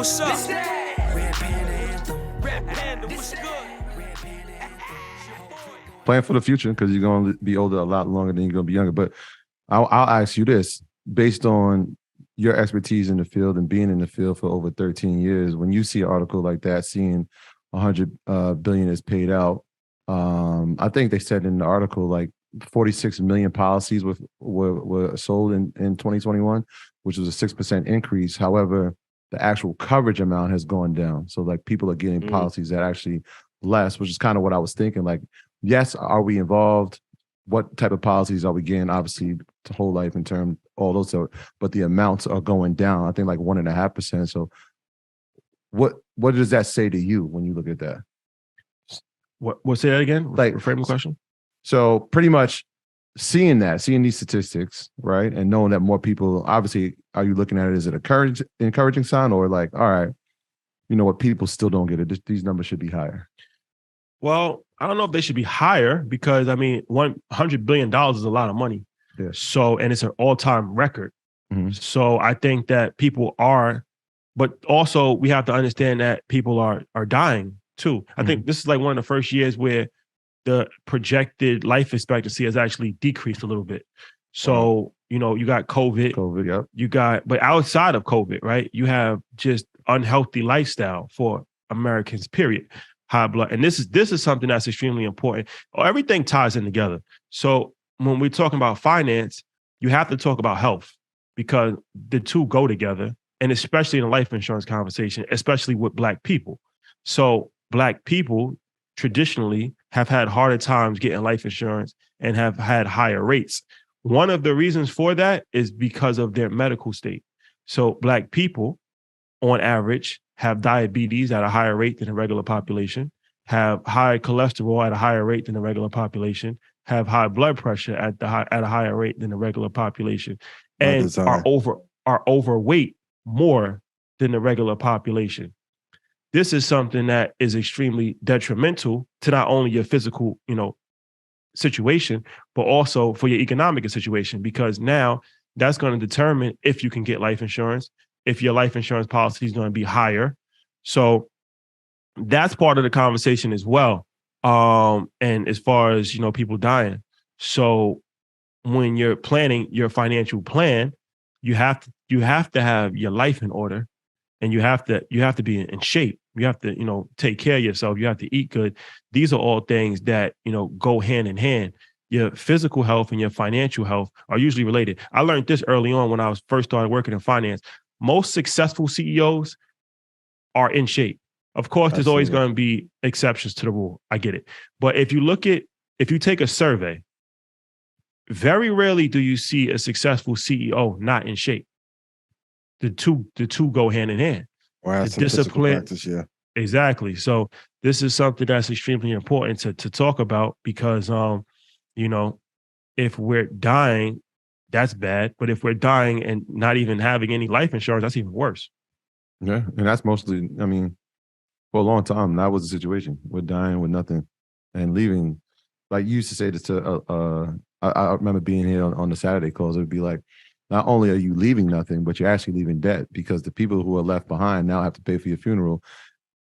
what's up? Red Panda Anthem. Red Panda, what's good? Plan for the future because you're going to be older a lot longer than you're going to be younger. But I'll ask you this, based on your expertise in the field and being in the field for over 13 years, when you see an article like that, seeing 100 billion is paid out, I think they said in the article like 46 million policies were sold in 2021, which was a 6% increase. However, the actual coverage amount has gone down. So like people are getting policies that actually less, which is kind of what I was thinking. Like, yes, are we involved? What type of policies are we getting? Obviously, to whole life in term, all those, but the amounts are going down. I think like 1.5%. So what does that say to you when you look at that? What say that again? Like, reframe the question. So pretty much seeing these statistics, right? And knowing that more people, obviously, are you looking at it as an encouraging sign, or like, all right, you know what, people still don't get it. These numbers should be higher. Well, I don't know if they should be higher because I mean, $100 billion is a lot of money. Yeah. So, and it's an all-time record. Mm-hmm. So I think that people are, but also we have to understand that people are dying too. I think this is like one of the first years where the projected life expectancy has actually decreased a little bit. So, you know, you got COVID, yep. You got, but outside of COVID, right, you have just unhealthy lifestyle for Americans, period. High blood. And this is something that's extremely important. Everything ties in together. So when we're talking about finance, you have to talk about health because the two go together. And especially in a life insurance conversation, especially with Black people. So Black people traditionally have had harder times getting life insurance and have had higher rates. One of the reasons for that is because of their medical state. So Black people, on average, have diabetes at a higher rate than the regular population, have high cholesterol at a higher rate than the regular population, have high blood pressure at a higher rate than the regular population, and are overweight more than the regular population. This is something that is extremely detrimental to not only your physical, situation, but also for your economic situation, because now that's going to determine if you can get life insurance, if your life insurance policy is going to be higher. So that's part of the conversation as well. And as far as, people dying. So when you're planning your financial plan, you have to have your life in order, and you have to be in shape. You have to, take care of yourself. You have to eat good. These are all things that, go hand in hand. Your physical health and your financial health are usually related. I learned this early on when I was first started working in finance. Most successful CEOs are in shape. Of course, there's always going to be exceptions to the rule. I get it. But if you take a survey, very rarely do you see a successful CEO not in shape. The two go hand in hand. Or the discipline, practice, yeah. Exactly. So this is something that's extremely important to talk about because, if we're dying, that's bad. But if we're dying and not even having any life insurance, that's even worse. Yeah, and that's mostly, for a long time, that was the situation. We're dying with nothing and leaving. Like you used to say this to, I remember being here on the Saturday calls. It would be like, not only are you leaving nothing, but you're actually leaving debt because the people who are left behind now have to pay for your funeral,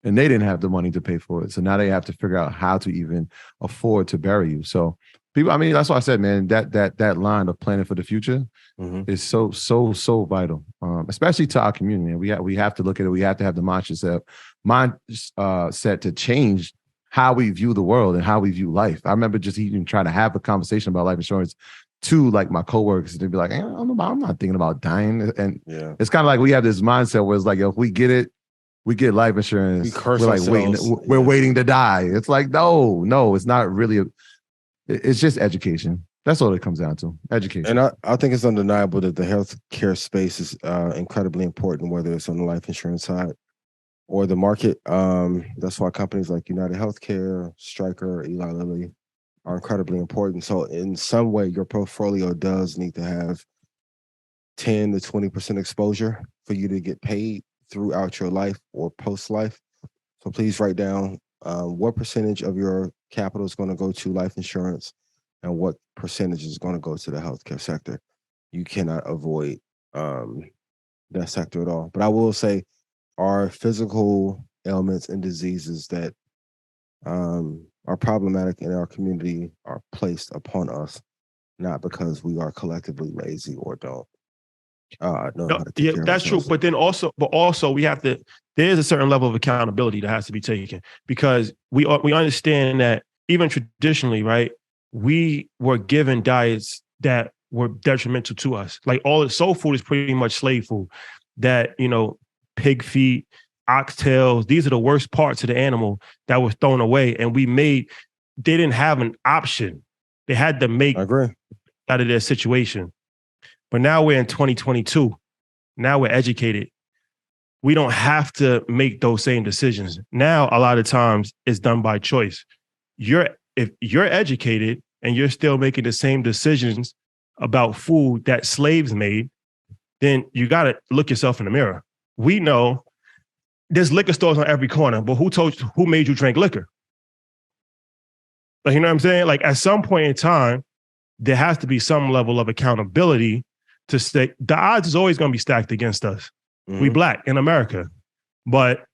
and they didn't have the money to pay for it. So now they have to figure out how to even afford to bury you. So people, that's why I said, man, that line of planning for the future is so vital, especially to our community. We have to look at it. We have to have the mindset to change how we view the world and how we view life. I remember just even trying to have a conversation about life insurance to like my coworkers, and they'd be like, I'm not thinking about dying. And it's kind of like we have this mindset where it's like, if we get it, we get life insurance. We're like we're waiting to die. It's like, no, it's not really. It's just education. That's all it comes down to, education. And I think it's undeniable that the healthcare space is incredibly important, whether it's on the life insurance side or the market. That's why companies like United Healthcare, Stryker, Eli Lilly are incredibly important. So in some way, your portfolio does need to have 10 to 20% exposure for you to get paid throughout your life or post-life. So please write down what percentage of your capital is going to go to life insurance and what percentage is going to go to the healthcare sector. You cannot avoid that sector at all. But I will say, are physical ailments and diseases that are problematic in our community are placed upon us, not because we are collectively lazy or don't know how to take Yeah, care of that's true. ourselves. But then also we have to. There's a certain level of accountability that has to be taken because we understand that even traditionally, right? We were given diets that were detrimental to us. Like all the soul food is pretty much slave food. That pig feet, oxtails. These are the worst parts of the animal that was thrown away, and we made. They didn't have an option. They had to make I agree. out of their situation. But now we're in 2022. Now we're educated. We don't have to make those same decisions. Now, a lot of times it's done by choice. If you're educated and you're still making the same decisions about food that slaves made, then you got to look yourself in the mirror. We know there's liquor stores on every corner, but who made you drink liquor? Like, you know what I'm saying? Like at some point in time, there has to be some level of accountability to say the odds is always going to be stacked against us. Mm-hmm. We Black in America, but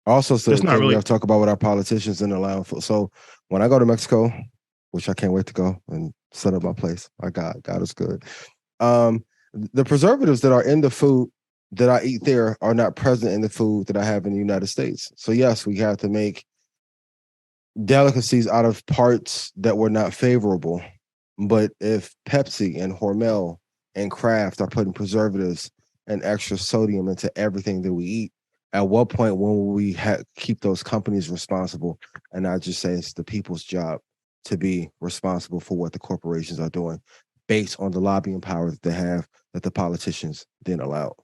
also, so it's not really. We have to talk about what our politicians and allowing for. So when I go to Mexico, which I can't wait to go and set up my place, my God is good. The preservatives that are in the food that I eat there are not present in the food that I have in the United States. So yes, we have to make delicacies out of parts that were not favorable. But if Pepsi and Hormel and Kraft are putting preservatives and extra sodium into everything that we eat, at what point will we keep those companies responsible and not just say it's the people's job to be responsible for what the corporations are doing based on the lobbying power that they have that the politicians then allow?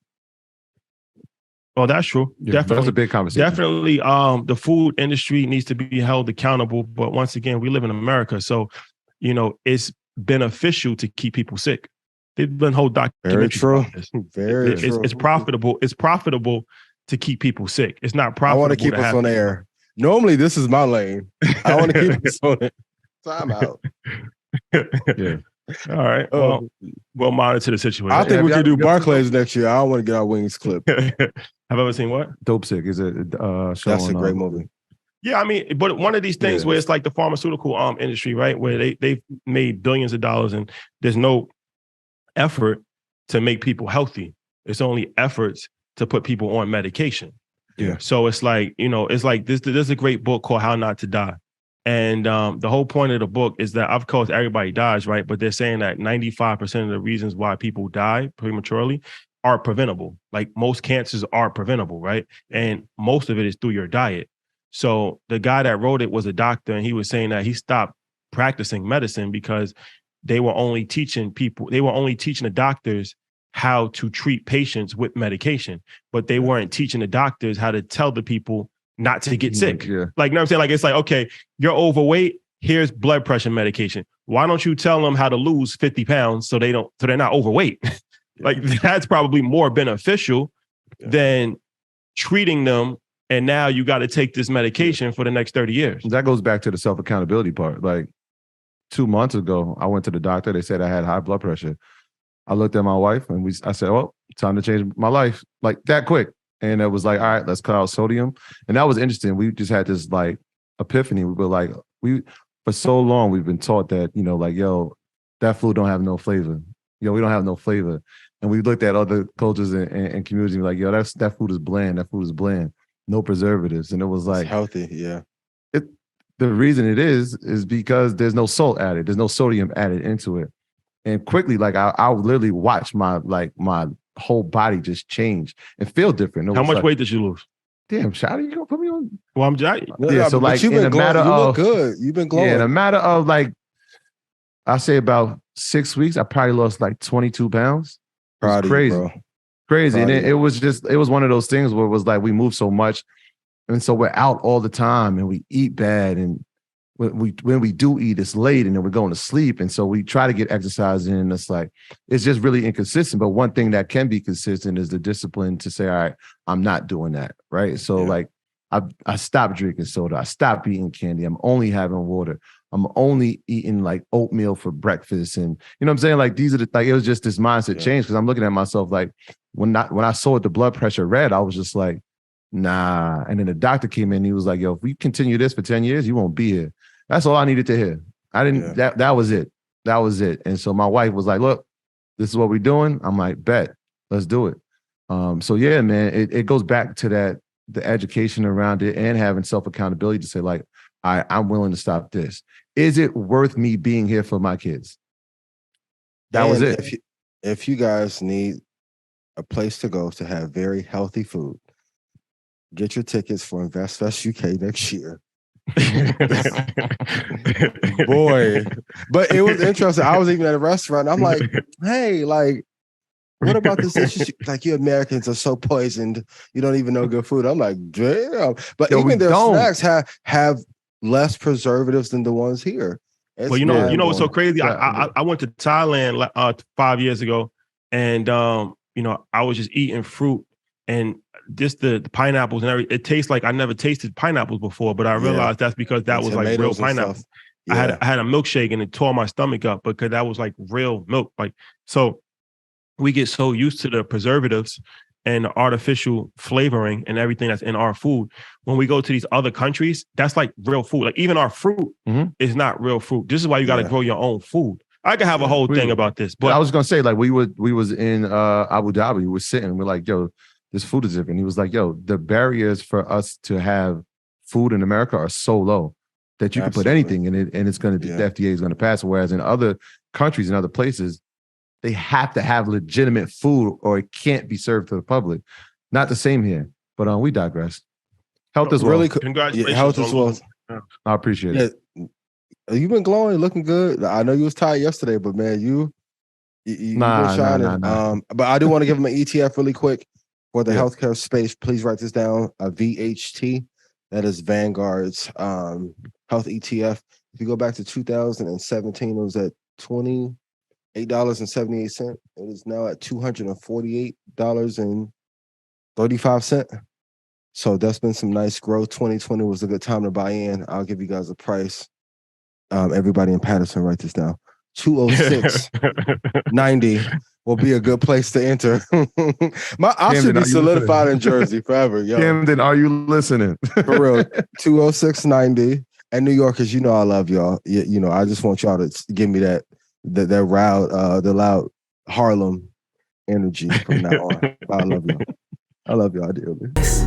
Oh, that's true. Yeah, Definitely. that's a big conversation. Definitely. The food industry needs to be held accountable. But once again, we live in America. So, it's beneficial to keep people sick. There's been whole documentaries. Very true. About this. Very true. It's profitable. It's profitable to keep people sick. It's not profitable. I want to keep us on air. Normally, this is my lane. I want to keep us on it. Time out. Yeah. All right. Well, we'll monitor the situation. I think we could do Barclays next year. I don't want to get our wings clipped. Have I ever seen what? Dope Sick is a show. That's a great movie. Yeah, I mean, but one of these things where it's like the pharmaceutical industry, right? Where they've made billions of dollars and there's no effort to make people healthy. It's only efforts to put people on medication. Yeah. So it's like, it's like there's a great book called How Not to Die. And the whole point of the book is that, of course, everybody dies, right? But they're saying that 95% of the reasons why people die prematurely are preventable. Like most cancers are preventable, right? And most of it is through your diet. So the guy that wrote it was a doctor, and he was saying that he stopped practicing medicine because they were only teaching the doctors how to treat patients with medication, but they weren't teaching the doctors how to tell the people not to get sick. Yeah. Like, you know what I'm saying? Like, it's like, okay, you're overweight. Here's blood pressure medication. Why don't you tell them how to lose 50 pounds so they're not overweight? Like, that's probably more beneficial than treating them. And now you got to take this medication for the next 30 years. That goes back to the self-accountability part. Like 2 months ago, I went to the doctor. They said I had high blood pressure. I looked at my wife and I said, well, time to change my life like that quick. And it was like, all right, let's cut out sodium. And that was interesting. We just had this like epiphany. We were like, for so long, we've been taught that, like, yo, that food don't have no flavor. We don't have no flavor. And we looked at other cultures and communities and like, yo, that food is bland. That food is bland. No preservatives. And it was like, it's healthy. Yeah. The reason it is because there's no salt added. There's no sodium added into it. And quickly, like I literally watch my whole body just change and feel different. How much weight did you lose? Damn, Shotty, you gonna put me on? Well, I'm just yeah. So like you've in been a glowing. matter You of look good. You've been glowing. Yeah, in a matter of like, I say about 6 weeks, I probably lost like 22 pounds. Proud of crazy, you, bro. Crazy. Proud And it was one of those things where it was like we move so much, and so we're out all the time and we eat bad, and when we do eat, it's late and then we're going to sleep. And so we try to get exercise in. And it's like, it's just really inconsistent. But one thing that can be consistent is the discipline to say, all right, I'm not doing that. Right. So like I stopped drinking soda. I stopped eating candy. I'm only having water. I'm only eating like oatmeal for breakfast. And you know what I'm saying? Like these are it was just this mindset change. Cause I'm looking at myself like when I saw the blood pressure red, I was just like, nah. And then the doctor came in. He was like, yo, if we continue this for 10 years, you won't be here. That's all I needed to hear. I didn't, that was it. That was it. And so my wife was like, look, this is what we're doing. I'm like, bet, let's do it. So yeah, man, it goes back to that, the education around it and having self-accountability to say like, I'm willing to stop this. Is it worth me being here for my kids? That was it. If you guys need a place to go to have very healthy food, get your tickets for InvestFest UK next year. Boy, but it was interesting. I was even at a restaurant. I'm like, hey, like, what about this issue? Like, you Americans are so poisoned. You don't even know good food. I'm like, damn. But even their snacks have less preservatives than the ones here. Well, you know what's so crazy? I went to Thailand 5 years ago, and I was just eating fruit and just the pineapples and everything. It tastes like I never tasted pineapples before, but I realized that's because that was like real pineapple. Yeah. I had a milkshake and it tore my stomach up because that was like real milk. Like, so we get so used to the preservatives and the artificial flavoring and everything that's in our food. When we go to these other countries, that's like real food. Like even our fruit is not real fruit. This is why you got to grow your own food. I could have a whole thing about this, but I was gonna say, like, we was in Abu Dhabi. We were sitting. We're like, yo, this food is different. He was like, yo, the barriers for us to have food in America are so low that you can put anything in it, and it's gonna the FDA is gonna pass. Whereas in other countries and other places, they have to have legitimate food, or it can't be served to the public. Not the same here, but we digress. Health as well. Really, congratulations. Health as well. I appreciate it. You've been glowing, looking good. I know you was tired yesterday, but man, you been shining. Nah. But I do want to give them an ETF really quick for the healthcare space. Please write this down. A VHT. That is Vanguard's health ETF. If you go back to 2017, it was at $28.78. It is now at $248.35. So that's been some nice growth. 2020 was a good time to buy in. I'll give you guys a price. Everybody in Patterson, write this down. 206.90 will be a good place to enter. I should be solidified in Jersey forever, yo. Camden, are you listening? For real. 206.90. And New Yorkers, you know I love y'all. You know, I just want y'all to give me that loud Harlem energy from now on. I love y'all. I love y'all dearly. This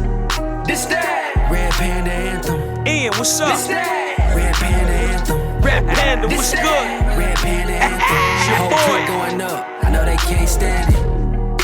that Red Panda Anthem. Ian, what's up? This that Red Panda Anthem. Red Panda, what's good? Red Panda Anthem. Whole clip going up. I know they can't stand it.